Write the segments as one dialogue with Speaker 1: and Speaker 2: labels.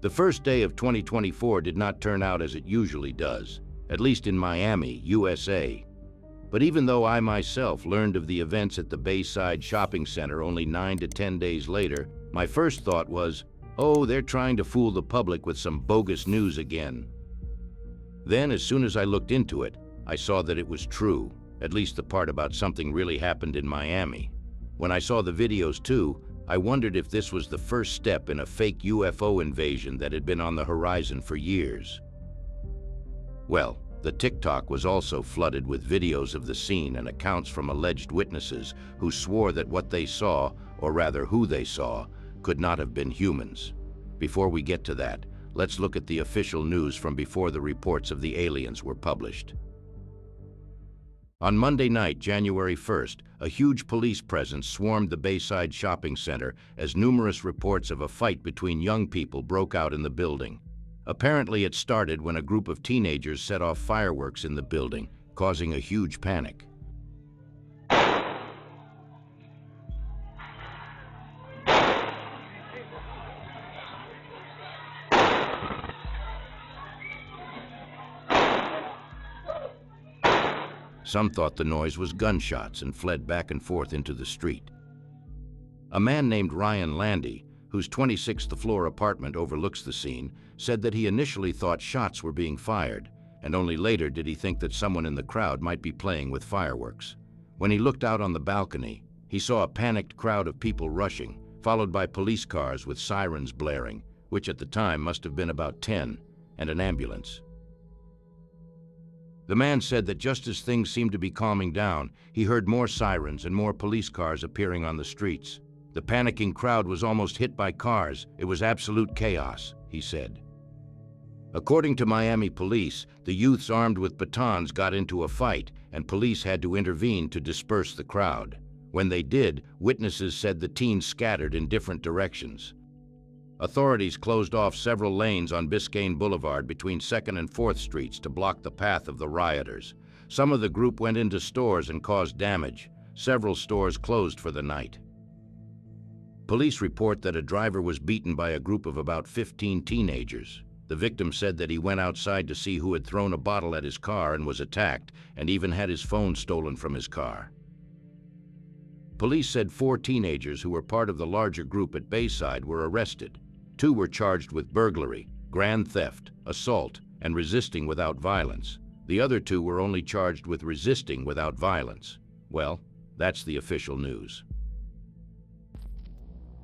Speaker 1: The first day of 2024 did not turn out as it usually does, at least in Miami, USA. But even though I myself learned of the events at the Bayside shopping center only 9 to 10 days later, my first thought was, oh, they're trying to fool the public with some bogus news again. Then, as soon as I looked into it, I saw that it was true, at least the part about something really happened in Miami. When I saw the videos too, I wondered if this was the first step in a fake UFO invasion that had been on the horizon for years. Well, the TikTok was also flooded with videos of the scene and accounts from alleged witnesses who swore that what they saw, or rather who they saw, could not have been humans. Before we get to that, let's look at the official news from before the reports of the aliens were published. On Monday night, January 1st, a huge police presence swarmed the Bayside shopping center as numerous reports of a fight between young people broke out in the building. Apparently, it started when a group of teenagers set off fireworks in the building, causing a huge panic. Some thought the noise was gunshots and fled back and forth into the street. A man named Ryan Landy, whose 26th floor apartment overlooks the scene, said that he initially thought shots were being fired, and only later did he think that someone in the crowd might be playing with fireworks. When he looked out on the balcony, he saw a panicked crowd of people rushing, followed by police cars with sirens blaring, which at the time must have been about 10, and an ambulance. The man said that just as things seemed to be calming down, he heard more sirens and more police cars appearing on the streets. The panicking crowd was almost hit by cars. It was absolute chaos, he said. According to Miami police, the youths armed with batons got into a fight, and police had to intervene to disperse the crowd. When they did, witnesses said the teens scattered in different directions. Authorities closed off several lanes on Biscayne Boulevard between 2nd and 4th Streets to block the path of the rioters. Some of the group went into stores and caused damage. Several stores closed for the night. Police report that a driver was beaten by a group of about 15 teenagers. The victim said that he went outside to see who had thrown a bottle at his car and was attacked, and even had his phone stolen from his car. Police said 4 teenagers who were part of the larger group at Bayside were arrested. 2 were charged with burglary, grand theft, assault, and resisting without violence. The other 2 were only charged with resisting without violence. Well, that's the official news.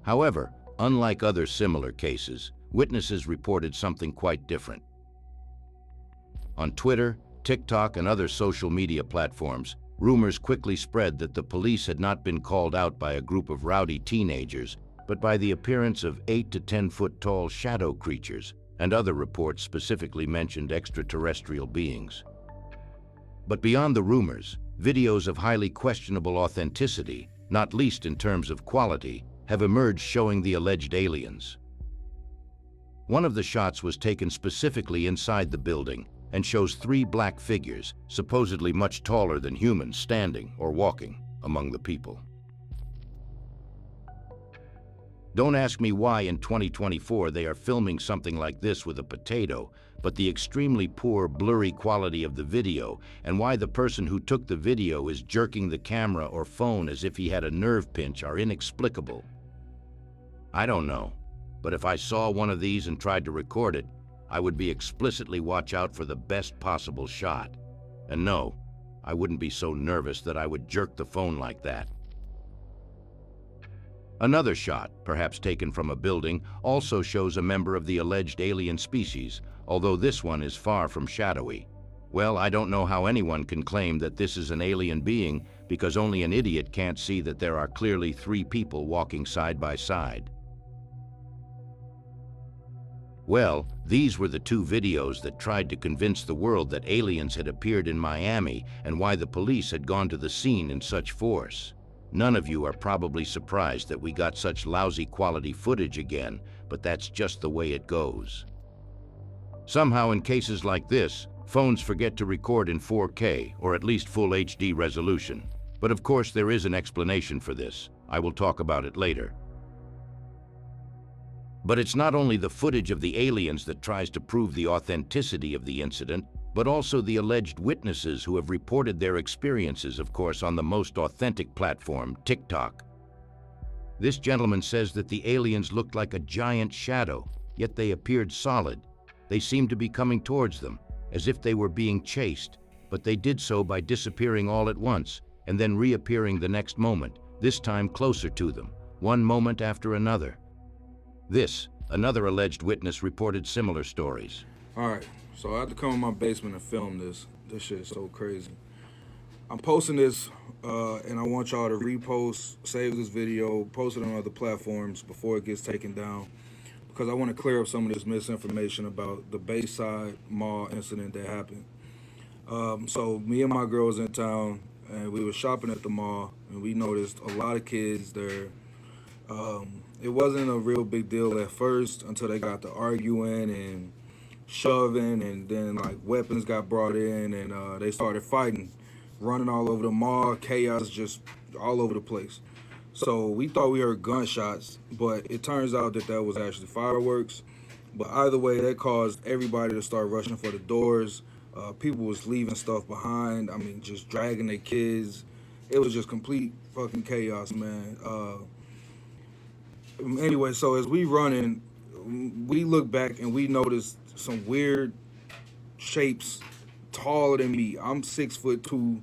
Speaker 1: However, unlike other similar cases, witnesses reported something quite different. On Twitter, TikTok, and other social media platforms, rumors quickly spread that the police had not been called out by a group of rowdy teenagers, but by the appearance of 8 to 10 foot tall shadow creatures, and other reports specifically mentioned extraterrestrial beings. But beyond the rumors, videos of highly questionable authenticity, not least in terms of quality, have emerged showing the alleged aliens. One of the shots was taken specifically inside the building and shows 3 black figures, supposedly much taller than humans, standing or walking among the people. Don't ask me why in 2024 they are filming something like this with a potato, but the extremely poor, blurry quality of the video and why the person who took the video is jerking the camera or phone as if he had a nerve pinch are inexplicable. I don't know, but if I saw one of these and tried to record it, I would be explicitly watch out for the best possible shot. And no, I wouldn't be so nervous that I would jerk the phone like that. Another shot, perhaps taken from a building, also shows a member of the alleged alien species, although this one is far from shadowy. Well, I don't know how anyone can claim that this is an alien being because only an idiot can't see that there are clearly 3 people walking side by side. Well, these were the 2 videos that tried to convince the world that aliens had appeared in Miami and why the police had gone to the scene in such force. None of you are probably surprised that we got such lousy quality footage again, but that's just the way it goes. Somehow in cases like this, phones forget to record in 4K or at least full HD resolution. But of course there is an explanation for this. I will talk about it later. But it's not only the footage of the aliens that tries to prove the authenticity of the incident, but also the alleged witnesses who have reported their experiences, of course, on the most authentic platform, TikTok. This gentleman says that the aliens looked like a giant shadow, yet they appeared solid. They seemed to be coming towards them, as if they were being chased, but they did so by disappearing all at once, and then reappearing the next moment, this time closer to them, one moment after another. Another alleged witness reported similar stories.
Speaker 2: All right, so I had to come in my basement and film this. This shit is so crazy. I'm posting this, and I want y'all to repost, save this video, post it on other platforms before it gets taken down, because I want to clear up some of this misinformation about the Bayside mall incident that happened. So me and my girl was in town, and we were shopping at the mall, and we noticed a lot of kids there. It wasn't a real big deal at first until they got to arguing and shoving, and then like weapons got brought in, and they started fighting, running all over the mall, chaos just all over the place. So we thought we heard gunshots, but it turns out that that was actually fireworks. But either way, that caused everybody to start rushing for the doors. People was leaving stuff behind. I mean, just dragging their kids. It was just complete fucking chaos, man. Anyway, so as we running, we look back and we noticed some weird shapes taller than me. I'm 6'2",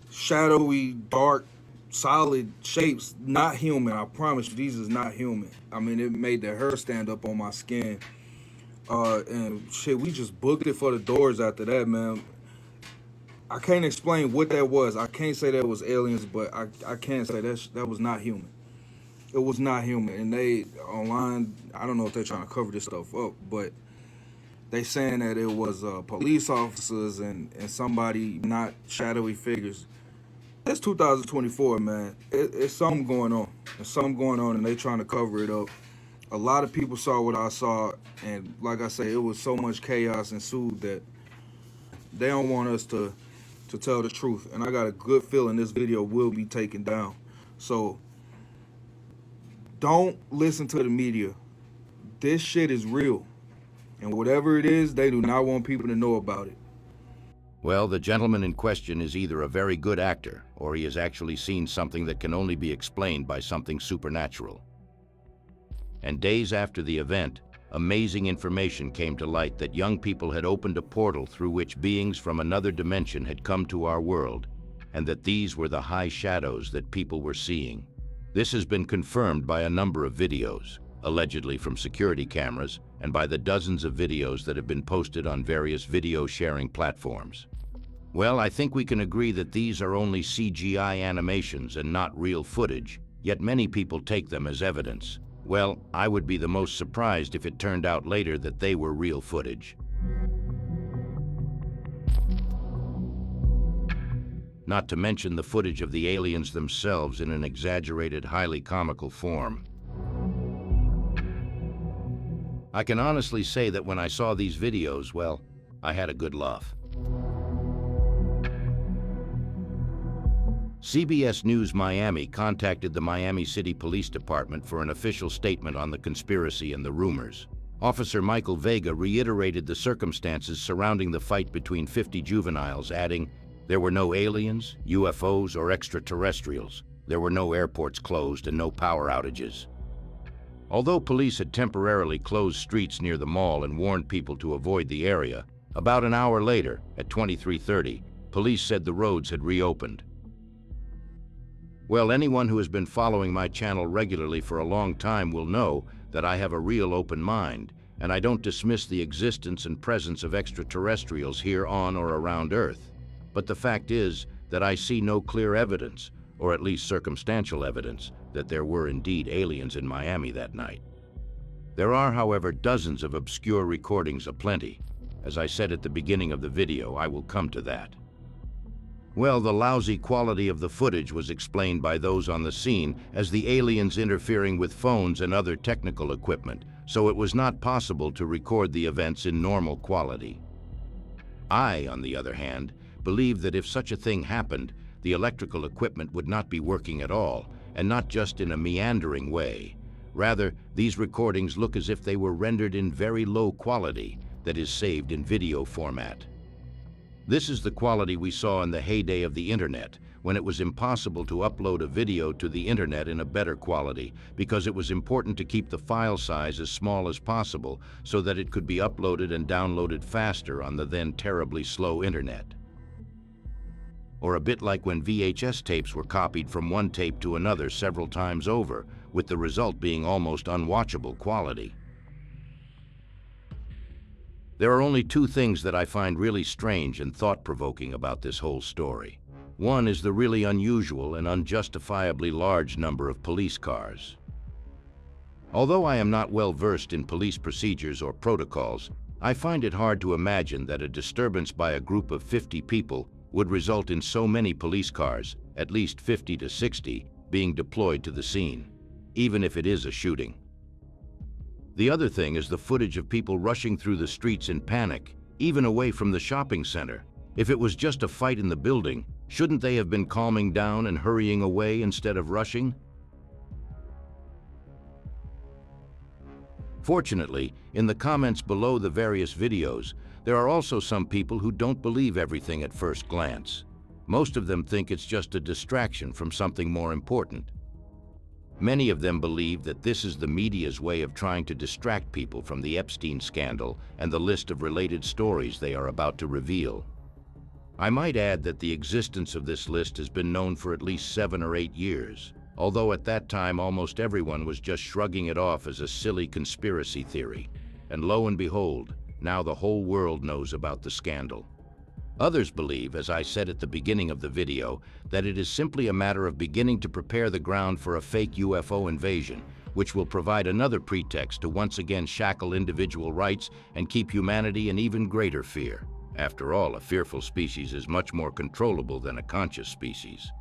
Speaker 2: shadowy, dark, solid shapes, not human. I promise you, these is not human. I mean, it made the hair stand up on my skin. And shit, we just booked it for the doors after that, man. I can't explain what that was. I can't say that was aliens, but I can say that was not human. It was not human. And they, online, I don't know if they're trying to cover this stuff up, but they saying that it was police officers and somebody, not shadowy figures. It's 2024, man. It's something going on. There's something going on, and they trying to cover it up. A lot of people saw what I saw, and like I say, it was so much chaos ensued that they don't want us to tell the truth. And I got a good feeling this video will be taken down. So don't listen to the media. This shit is real. And whatever it is, they do not want people to know about it.
Speaker 1: Well, the gentleman in question is either a very good actor, or he has actually seen something that can only be explained by something supernatural. And days after the event, amazing information came to light that young people had opened a portal through which beings from another dimension had come to our world, and that these were the high shadows that people were seeing. This has been confirmed by a number of videos, allegedly from security cameras, and by the dozens of videos that have been posted on various video sharing platforms. Well, I think we can agree that these are only CGI animations and not real footage, yet many people take them as evidence. Well, I would be the most surprised if it turned out later that they were real footage. Not to mention the footage of the aliens themselves in an exaggerated, highly comical form. I can honestly say that when I saw these videos, well, I had a good laugh. CBS News Miami contacted the Miami City Police Department for an official statement on the conspiracy and the rumors. Officer Michael Vega reiterated the circumstances surrounding the fight between 50 juveniles, adding, "There were no aliens, UFOs, or extraterrestrials. There were no airports closed and no power outages." Although police had temporarily closed streets near the mall and warned people to avoid the area, about an hour later, at 23:30, police said the roads had reopened. Well, anyone who has been following my channel regularly for a long time will know that I have a real open mind, and I don't dismiss the existence and presence of extraterrestrials here on or around Earth. But the fact is that I see no clear evidence, or at least circumstantial evidence, that there were indeed aliens in Miami that night. There are, however, dozens of obscure recordings aplenty. As I said at the beginning of the video, I will come to that. Well, the lousy quality of the footage was explained by those on the scene as the aliens interfering with phones and other technical equipment, so it was not possible to record the events in normal quality. I, on the other hand, believe that if such a thing happened, the electrical equipment would not be working at all, and not just in a meandering way, Rather, these recordings look as if they were rendered in very low quality, that is, saved in video format. This is the quality we saw in the heyday of the internet, when it was impossible to upload a video to the internet in a better quality because it was important to keep the file size as small as possible so that it could be uploaded and downloaded faster on the then terribly slow internet. Or a bit like when VHS tapes were copied from one tape to another several times over, with the result being almost unwatchable quality. There are only two things that I find really strange and thought-provoking about this whole story. One is the really unusual and unjustifiably large number of police cars. Although I am not well versed in police procedures or protocols, I find it hard to imagine that a disturbance by a group of 50 people would result in so many police cars, at least 50 to 60, being deployed to the scene, even if it is a shooting. The other thing is the footage of people rushing through the streets in panic, even away from the shopping center. If it was just a fight in the building, shouldn't they have been calming down and hurrying away instead of rushing? Fortunately, in the comments below the various videos, there are also some people who don't believe everything at first glance. Most of them think it's just a distraction from something more important. Many of them believe that this is the media's way of trying to distract people from the Epstein scandal and the list of related stories they are about to reveal. I might add that the existence of this list has been known for at least 7 or 8 years, although at that time almost everyone was just shrugging it off as a silly conspiracy theory. And lo and behold, now the whole world knows about the scandal. Others believe, as I said at the beginning of the video, that it is simply a matter of beginning to prepare the ground for a fake UFO invasion, which will provide another pretext to once again shackle individual rights and keep humanity in even greater fear. After all, a fearful species is much more controllable than a conscious species.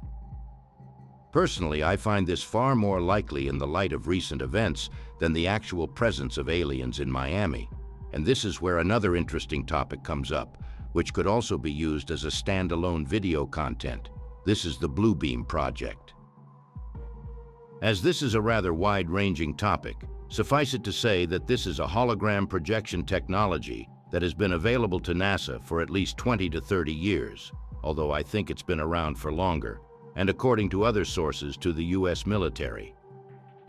Speaker 1: Personally, I find this far more likely in the light of recent events than the actual presence of aliens in Miami. And this is where another interesting topic comes up, which could also be used as a standalone video content. This is the Bluebeam project. As this is a rather wide-ranging topic, suffice it to say that this is a hologram projection technology that has been available to NASA for at least 20 to 30 years, although I think it's been around for longer, and according to other sources, to the US military.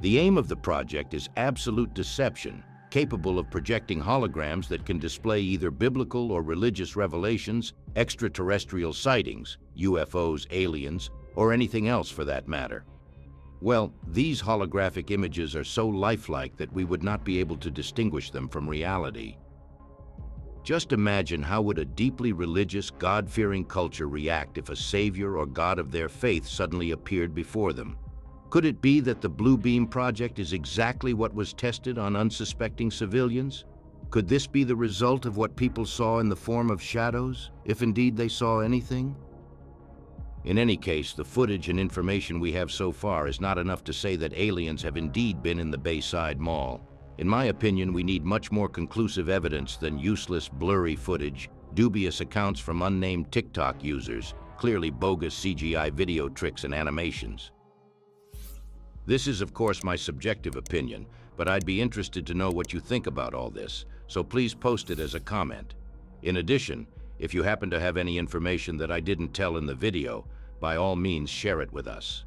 Speaker 1: The aim of the project is absolute deception, capable of projecting holograms that can display either biblical or religious revelations, extraterrestrial sightings, UFOs, aliens, or anything else for that matter. Well, these holographic images are so lifelike that we would not be able to distinguish them from reality. Just imagine how would a deeply religious, God-fearing culture react if a savior or god of their faith suddenly appeared before them. Could it be that the Bluebeam project is exactly what was tested on unsuspecting civilians? Could this be the result of what people saw in the form of shadows, if indeed they saw anything? In any case, the footage and information we have so far is not enough to say that aliens have indeed been in the Bayside Mall. In my opinion, we need much more conclusive evidence than useless, blurry footage, dubious accounts from unnamed TikTok users, clearly bogus CGI video tricks and animations. This is, of course, my subjective opinion, but I'd be interested to know what you think about all this, so please post it as a comment. In addition, if you happen to have any information that I didn't tell in the video, by all means share it with us.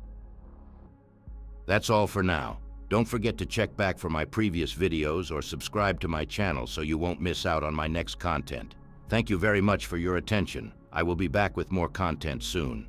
Speaker 1: That's all for now. Don't forget to check back for my previous videos or subscribe to my channel so you won't miss out on my next content. Thank you very much for your attention. I will be back with more content soon.